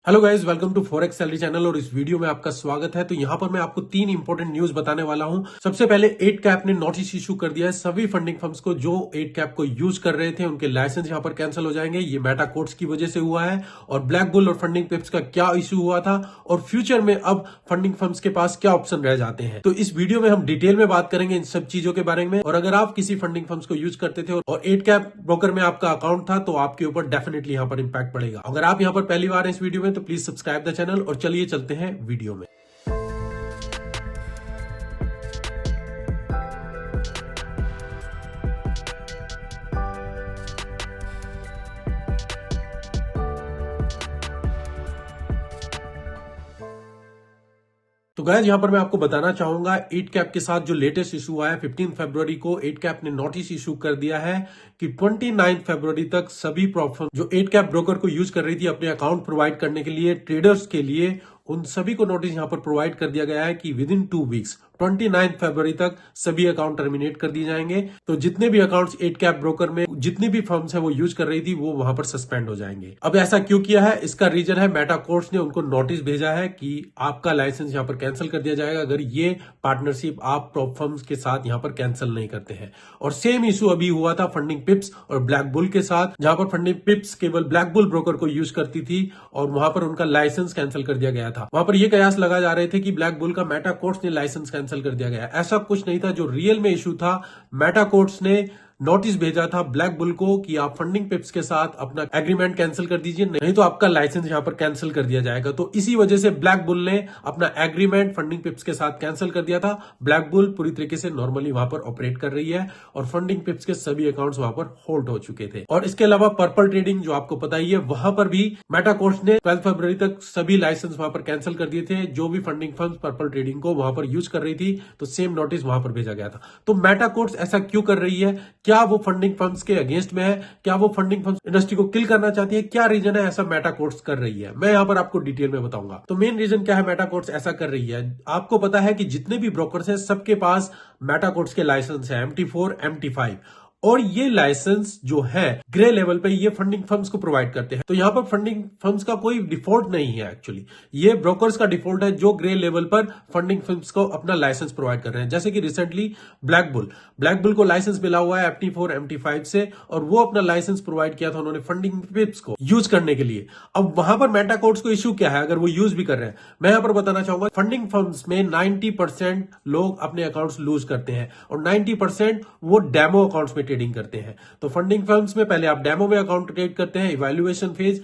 Hello guys, welcome to forex salary channel और इस video में आपका स्वागत है। तो यहाँ पर मैं आपको तीन इंपॉर्टेंट न्यूज बताने वाला हूँ। सबसे पहले 8 कैप ने नोटिस इशू कर दिया है सभी फंडिंग फर्म्स को जो 8 कैप को यूज कर रहे थे, उनके लाइसेंस यहाँ पर कैंसिल हो जाएंगे। ये मेटा कोड्स की वजह से हुआ है। और ब्लैक बुल और फंडिंग पिप्स का क्या इशू हुआ था और फ्यूचर में अब फंडिंग फर्म्स के पास क्या ऑप्शन रह जाते हैं, तो इस वीडियो में हम डिटेल में बात करेंगे इन सब चीजों के बारे में। और अगर आप किसी फंडिंग फर्म्स को यूज करते थे और 8 कैप ब्रोकर में आपका अकाउंट था तो आपके ऊपर डेफिनेटली यहाँ पर इंपैक्ट पड़ेगा। अगर आप यहाँ पर पहली बार इस वीडियो में तो प्लीज सब्सक्राइब द चैनल। और चलिए चलते हैं वीडियो में। तो गाइस, यहां पर मैं आपको बताना चाहूंगा 8 कैप के साथ जो लेटेस्ट इशू आया है 15 फरवरी को 8 कैप ने नोटिस इशू कर दिया है कि 29 फरवरी तक सभी प्रॉब्लम जो 8 कैप ब्रोकर को यूज कर रही थी अपने अकाउंट प्रोवाइड करने के लिए ट्रेडर्स के लिए, उन सभी को नोटिस यहां पर प्रोवाइड कर दिया गया है कि विद इन 2 वीक्स 29 फरवरी तक सभी अकाउंट टर्मिनेट कर दिए जाएंगे। तो जितने भी अकाउंट्स 8 कैप ब्रोकर में जितनी भी फर्म्स है वो यूज कर रही थी वो वहां पर सस्पेंड हो जाएंगे। अब ऐसा क्यों किया है, इसका रीजन है मेटा कोड्स ने उनको नोटिस भेजा है कि आपका लाइसेंस यहां पर कैंसिल कर दिया जाएगा अगर ये पार्टनरशिप आप प्रॉप फर्म्स के साथ यहां पर कैंसिल नहीं करते हैं। और सेम इशू अभी हुआ था फंडिंग पिप्स और ब्लैक बुल के साथ, जहां पर फंडिंग पिप्स केवल ब्लैक बुल ब्रोकर को यूज करती थी और वहां पर उनका लाइसेंस कैंसिल कर दिया गया था। वहां पर यह कयास लगा जा रहे थे कि ब्लैक बुल का मेटा कोड्स ने लाइसेंस कैंसिल कर दिया गया। ऐसा कुछ नहीं था। जो रियल में इशू था, मेटा कोड्स ने नोटिस भेजा था ब्लैक बुल को कि आप फंडिंग पिप्स के साथ अपना एग्रीमेंट कैंसिल कर दीजिए, नहीं तो आपका लाइसेंस यहां पर कैंसिल कर दिया जाएगा। तो इसी वजह से ब्लैक बुल ने अपना एग्रीमेंट फंडिंग पिप्स के साथ कैंसिल कर दिया था। ब्लैक बुल पूरी तरीके से नॉर्मली वहां पर ऑपरेट कर रही है और फंडिंग पिप्स के सभी अकाउंट्स वहां पर होल्ड हो चुके थे। और इसके अलावा पर्पल ट्रेडिंग जो आपको पता ही है, वहां पर भी मेटा कोड्स ने 12 फरवरी तक सभी लाइसेंस वहां पर कैंसिल कर दिए थे। जो भी फंडिंग फर्म्स पर्पल ट्रेडिंग को वहां पर यूज कर रही थी तो सेम नोटिस वहां पर भेजा गया था। तो मेटा कोड्स ऐसा क्यों कर रही है? क्या वो फंडिंग फर्म्स के अगेंस्ट में है? क्या वो फंडिंग फर्म्स इंडस्ट्री को किल करना चाहती है? क्या रीजन है ऐसा मेटा कोड्स कर रही है? मैं यहां पर आपको डिटेल में बताऊंगा। तो मेन रीजन क्या है मेटा कोड्स ऐसा कर रही है? आपको पता है कि जितने भी ब्रोकर्स हैं सबके पास मेटा कोड्स के लाइसेंस है MT4 MT5 और ये लाइसेंस जो है ग्रे लेवल पे ये फंडिंग फर्म्स को प्रोवाइड करते हैं। तो यहां पर फंडिंग फर्म्स का कोई डिफॉल्ट नहीं है, एक्चुअली ये ब्रोकर्स का डिफॉल्ट है जो ग्रे लेवल पर फंडिंग फर्म्स को अपना लाइसेंस प्रोवाइड कर रहे हैं। जैसे कि रिसेंटली ब्लैक बुल को लाइसेंस मिला हुआ है MT4 MT5 से और वो अपना लाइसेंस प्रोवाइड किया था उन्होंने फंडिंग पिप्स को यूज करने के लिए। अब वहां पर मेटा कोड्स को इश्यू क्या है अगर वो यूज भी कर रहे हैं? मैं यहां पर बताना चाहूंगा फंडिंग फर्म्स में 90% लोग अपने अकाउंट्स लूज करते हैं और 90% वो डेमो अकाउंट्स में ट्रेडिंग करते हैं। तो फंडिंग फर्म्स में पहले आप डेमो में अकाउंट ट्रेड करते हैं, इवैल्यूएशन फेज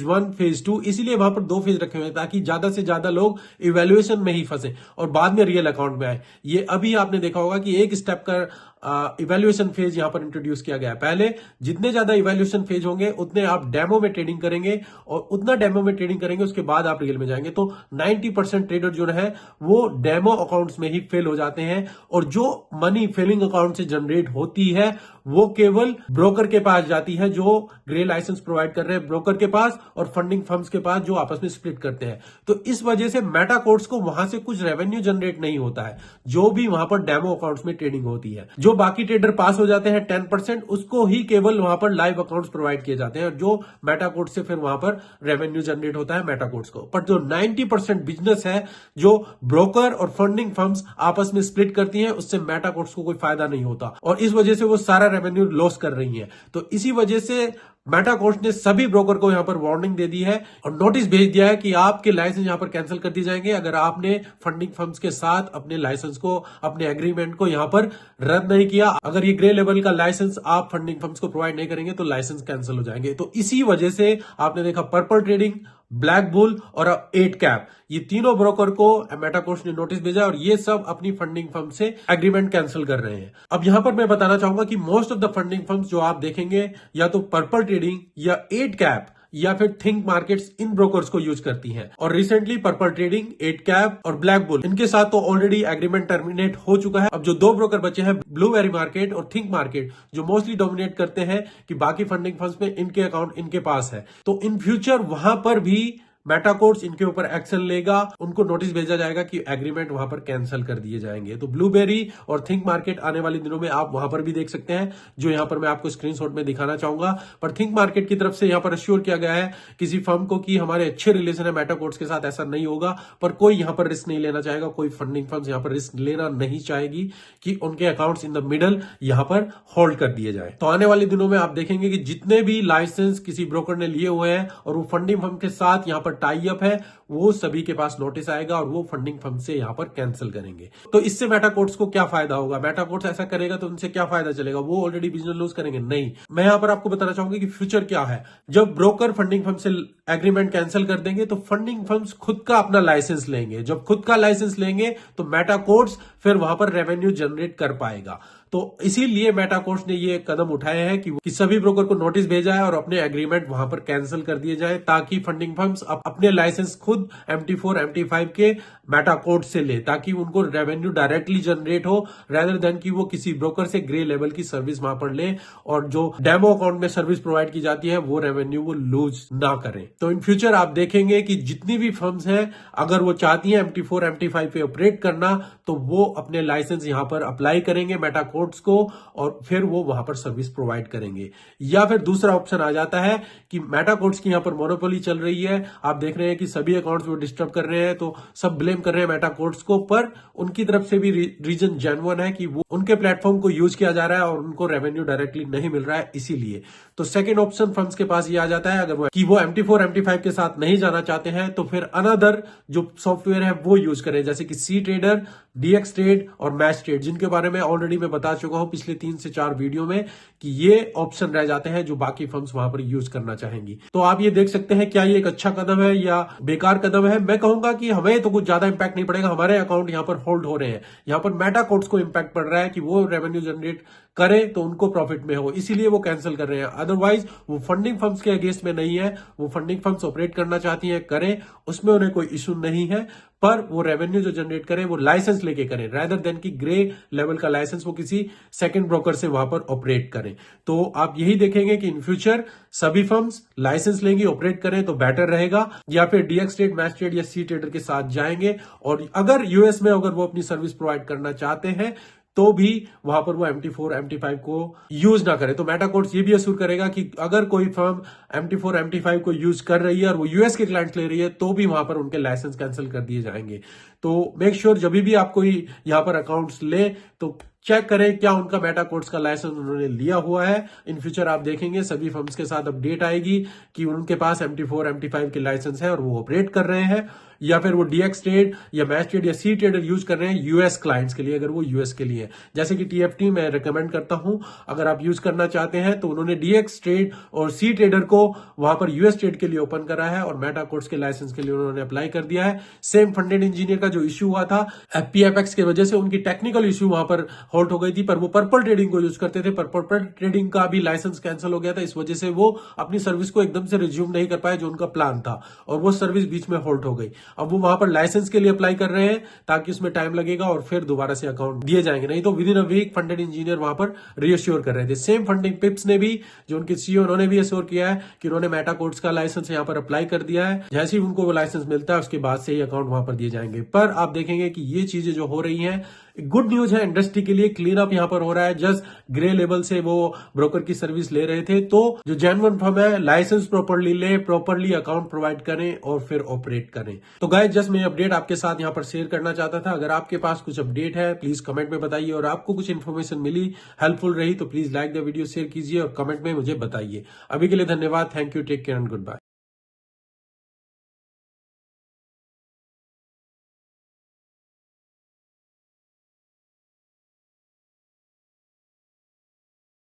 1 फेज 2, इसीलिए वहां पर 2 फेज रखे हुए हैं ताकि ज्यादा से ज्यादा लोग इवैल्यूएशन में ही फंसे और बाद में रियल अकाउंट में आए। ये अभी आपने देखा होगा कि एक स्टेप का इवैल्यूएशन फेज यहां पर इंट्रोड्यूस किया गया है। पहले जितने ज्यादा इवैल्यूएशन फेज होंगे उतने आप डेमो में ट्रेडिंग करेंगे और उतना डेमो में ट्रेडिंग करेंगे उसके बाद आप रियल में जाएंगे। तो 90% ट्रेडर जो है वो डेमो अकाउंट्स में ही फेल हो जाते हैं और जो मनी फेलिंग अकाउंट से जनरेट होती है वो केवल ब्रोकर के पास जाती है जो ग्रे लाइसेंस प्रोवाइड कर रहे हैं ब्रोकर के पास और फंडिंग फर्म्स के पास जो आपस में स्प्लिट करते हैं। तो इस वजह से मेटा कोड्स को वहां से कुछ रेवेन्यू जनरेट नहीं होता है जो भी वहां पर डेमो अकाउंट्स में ट्रेडिंग होती है। जो बाकी ट्रेडर पास हो जाते हैं 10% उसको ही केवल वहां पर लाइव अकाउंट्स प्रोवाइड किए जाते हैं और जो मेटा कोड से फिर वहां पर रेवेन्यू जनरेट होता है मेटा कोड्स को। पर जो 90% बिजनेस है जो ब्रोकर और फंडिंग फर्म्स आपस में स्प्लिट करती हैं उससे मेटा कोड्स को कोई फायदा नहीं होता और इस वजह से वो सारा रेवेन्यू लॉस कर रही है। तो इसी वजह से मेटा कोड्स ने सभी ब्रोकर को यहां पर वार्निंग दे दी है और नोटिस भेज दिया है कि आपके लाइसेंस यहां पर कैंसिल कर दिए जाएंगे अगर आपने फंडिंग फर्म्स के साथ अपने लाइसेंस को अपने एग्रीमेंट को यहां पर रद्द नहीं किया। अगर ये ग्रे लेवल का लाइसेंस आप फंडिंग फर्म्स को प्रोवाइड नहीं करेंगे तो लाइसेंस कैंसिल हो जाएंगे। तो इसी वजह से आपने देखा पर्पल ट्रेडिंग, ब्लैक बुल और 8 कैप, ये तीनों ब्रोकर को मेटा कोड्स ने नोटिस भेजा और ये सब अपनी फंडिंग फर्म से एग्रीमेंट कैंसिल कर रहे हैं। अब यहां पर मैं बताना चाहूंगा कि most of the funding firms जो आप देखेंगे या तो पर्पल ट्रेडिंग या 8 कैप या फिर थिंक मार्केट्स इन ब्रोकर्स को यूज करती हैं। और रिसेंटली पर्पल ट्रेडिंग, 8 कैप और ब्लैक बुल इनके साथ तो ऑलरेडी एग्रीमेंट टर्मिनेट हो चुका है। अब जो 2 ब्रोकर बचे हैं ब्लूबेरी मार्केट और थिंक मार्केट जो मोस्टली डोमिनेट करते हैं कि बाकी फंडिंग फर्म्स में इनके अकाउंट इनके पास है। तो इन फ्यूचर वहां पर भी मेटाकोर्स इनके ऊपर एक्शन लेगा, उनको नोटिस भेजा जाएगा कि एग्रीमेंट वहां पर कैंसिल कर दिए जाएंगे। तो ब्लूबेरी और थिंक मार्केट आने वाले दिनों में आप वहां पर भी देख सकते हैं, जो यहां पर मैं आपको स्क्रीनशॉट में दिखाना चाहूंगा। पर थिंक मार्केट की तरफ से यहां पर अश्योर किया गया है किसी फर्म को कि हमारे अच्छे रिलेशन है मेटाकोर्स के साथ, ऐसा नहीं होगा। पर कोई यहां पर रिस्क नहीं लेना चाहेगा, कोई फंडिंग फर्म यहां पर रिस्क लेना नहीं चाहेगी कि उनके अकाउंट्स इन द मिडल यहां पर होल्ड कर दिए जाए। तो आने वाले दिनों में आप देखेंगे कि जितने भी लाइसेंस किसी ब्रोकर ने लिए हुए हैं और वो फंडिंग फर्म के साथ यहां पर टाई अप है, वो सभी के पास नोटिस आएगा और वो फंडिंग फर्म से यहां पर कैंसिल करेंगे। तो इससे मेटाकोर्स को क्या फायदा होगा? मेटाकोर्स ऐसा करेगा तो उनसे क्या फायदा चलेगा? वो ऑलरेडी बिजनेस लूज करेंगे? नहीं। मैं यहां पर आपको बताना चाहूंगा कि फ्यूचर क्या है। जब ब्रोकर फंडिंग फर्म से एग्रीमेंट कैंसिल कर देंगे तो फंडिंग फर्म्स खुद का अपना लाइसेंस लेंगे। जब खुद का लाइसेंस लेंगे तो मेटाकोर्स फिर वहां पर रेवेन्यू जनरेट कर पाएगा। तो इसीलिए मेटाकोर्स ने ये कदम उठाए हैं कि सभी ब्रोकर को नोटिस भेजा है और अपने एग्रीमेंट वहां पर कैंसिल कर दिए जाए, ताकि फंडिंग फर्म्स अपने लाइसेंस खुद MT4 MT5 के मेटाकोर्स से ले, ताकि उनको रेवेन्यू डायरेक्टली जनरेट हो, रेदर देन कि वो किसी ब्रोकर से ग्रे लेवल की सर्विस वहां पर ले और जो डेमो अकाउंट में सर्विस प्रोवाइड की जाती है वो रेवेन्यू वो लूज ना करें। तो इन फ्यूचर आप देखेंगे कि जितनी भी फर्म्स हैं, अगर वो चाहती है MT4 MT5 पे ऑपरेट करना, तो वो अपने लाइसेंस यहां पर अप्लाई करेंगे मेटाकोर्स को और फिर वो वहां पर सर्विस प्रोवाइड करेंगे। या फिर दूसरा ऑप्शन आ जाता है कि मेटाकोर्स की यहां पर मोनोपोली चल रही है, आप देख रहे हैं कि सभी अकाउंट्स वो डिस्टर्ब कर रहे हैं, तो सब ब्लेम कर रहे हैं मेटाकोर्स को, पर उनकी तरफ से भी रीजन जेन्युइन है कि वो उनके प्लेटफॉर्म को यूज किया जा रहा है और उनको रेवेन्यू डायरेक्टली नहीं मिल रहा है, इसीलिए। तो सेकंड ऑप्शन फर्म्स के पास ये आ जाता है, अगर वो MT4 MT5 के साथ नहीं जाना चाहते हैं तो फिर अनदर जो सॉफ्टवेयर है वो यूज करें, जैसे कि सी ट्रेडर, DX ट्रेड और मैच ट्रेड, जिनके बारे में ऑलरेडी मैं बता चुका हूं पिछले 3 से 4 वीडियो में कि ये ऑप्शन रह जाते हैं जो बाकी फर्म्स वहां पर यूज करना चाहेंगी। तो आप ये देख सकते हैं क्या ये एक अच्छा कदम है या बेकार कदम है। मैं कहूंगा कि हमें तो कुछ ज्यादा इंपैक्ट नहीं पड़ेगा, हमारे अकाउंट यहां पर होल्ड हो रहे हैं, यहां पर मेटाकोर्स को इंपैक्ट पड़ रहा है कि वो रेवेन्यू जनरेट करें तो उनको प्रॉफिट में हो, इसीलिए वो कैंसिल कर रहे हैं। अदरवाइज वो फंडिंग फर्म्स के अगेंस्ट में नहीं है, वो फंडिंग फर्म्स ऑपरेट करना चाहती हैं, करें, उसमें उन्हें कोई इशू नहीं है, पर वो रेवेन्यू जो जनरेट करें वो लाइसेंस लेके करें, रादर देन कि ग्रे लेवल का लाइसेंस वो किसी सेकंड ब्रोकर से वहां पर ऑपरेट करें। तो आप यही देखेंगे कि इन फ्यूचर सभी फर्म्स लाइसेंस लेंगी, ऑपरेट करें तो बेटर रहेगा, या फिर DX ट्रेड, मैच ट्रेड या सी ट्रेडर के साथ जाएंगे। और अगर यूएस में अगर वो अपनी सर्विस प्रोवाइड करना चाहते हैं तो भी वहां पर वो MT4 MT5 को यूज ना करे। तो मेटाकोर्स ये भी अश्योर करेगा कि अगर कोई फर्म MT4 MT5 को यूज कर रही है और वो यूएस के क्लाइंट्स ले रही है तो भी वहां पर उनके लाइसेंस कैंसिल कर दिए जाएंगे। तो मेक श्योर जब भी आप कोई यहां पर अकाउंट्स ले तो चेक करें क्या उनका मेटाकोर्स का लाइसेंस उन्होंने लिया हुआ है। इन फ्यूचर आप देखेंगे सभी फर्म्स के साथ अपडेट आएगी कि उनके पास MT4 MT5 के लाइसेंस है और वो ऑपरेट कर रहे हैं, या फिर वो DX ट्रेड या मैच ट्रेड या सी ट्रेडर यूज कर रहे हैं यूएस क्लाइंट्स के लिए, अगर वो यूएस के लिए। जैसे कि TFT मैं रिकमेंड करता हूं, अगर आप यूज करना चाहते हैं तो उन्होंने DX ट्रेड और सी ट्रेडर को वहां पर यूएस ट्रेड के लिए ओपन करा है और मेटाकोर्स के लाइसेंस के लिए उन्होंने अप्लाई कर दिया है। सेम फंडेड इंजीनियर का जो इश्यू हुआ था FPFX की वजह से, उनकी टेक्निकल इश्यू वहां पर होल्ड हो गई थी, पर वो पर्पल ट्रेडिंग को यूज करते थे, पर पर्पल ट्रेडिंग का भी लाइसेंस कैंसिल हो गया था, इस वजह से वो अपनी सर्विस को एकदम से रिज्यूम नहीं कर पाए जो उनका प्लान था और वो सर्विस बीच में होल्ड हो गई। अब वो वहां पर लाइसेंस के लिए अप्लाई कर रहे हैं ताकि उसमें टाइम लगेगा और फिर दोबारा से अकाउंट दिए जाएंगे, नहीं तो within a week funded engineer वहां पर रीअश्योर कर रहे थे। सेम फंडिंग पिप्स ने भी, जो उनके CEO उन्होंने भी अश्योर किया है कि उन्होंने मेटाकोर्स का लाइसेंस यहां पर अप्लाई कर दिया है, जैसे ही उनको वो लाइसेंस मिलता है उसके बाद से ही अकाउंट वहां पर दिए जाएंगे। पर आप देखेंगे कि ये चीजें जो हो रही हैं गुड न्यूज है इंडस्ट्री के लिए, क्लीन अप यहां पर हो रहा है। जस्ट ग्रे लेवल से वो ब्रोकर की सर्विस ले रहे थे, तो जो जेन्युइन फर्म है लाइसेंस प्रॉपर्ली ले, प्रॉपर्ली अकाउंट प्रोवाइड करें और फिर ऑपरेट करें। तो गाइस जस्ट मैं अपडेट आपके साथ यहां पर शेयर करना चाहता था। अगर आपके पास कुछ अपडेट है प्लीज कमेंट में बताइए, और आपको कुछ इन्फॉर्मेशन मिली, हेल्पफुल रही तो please like the video, share कीजिए और कमेंट में मुझे बताइए। अभी के लिए धन्यवाद, thank you, take care and good bye.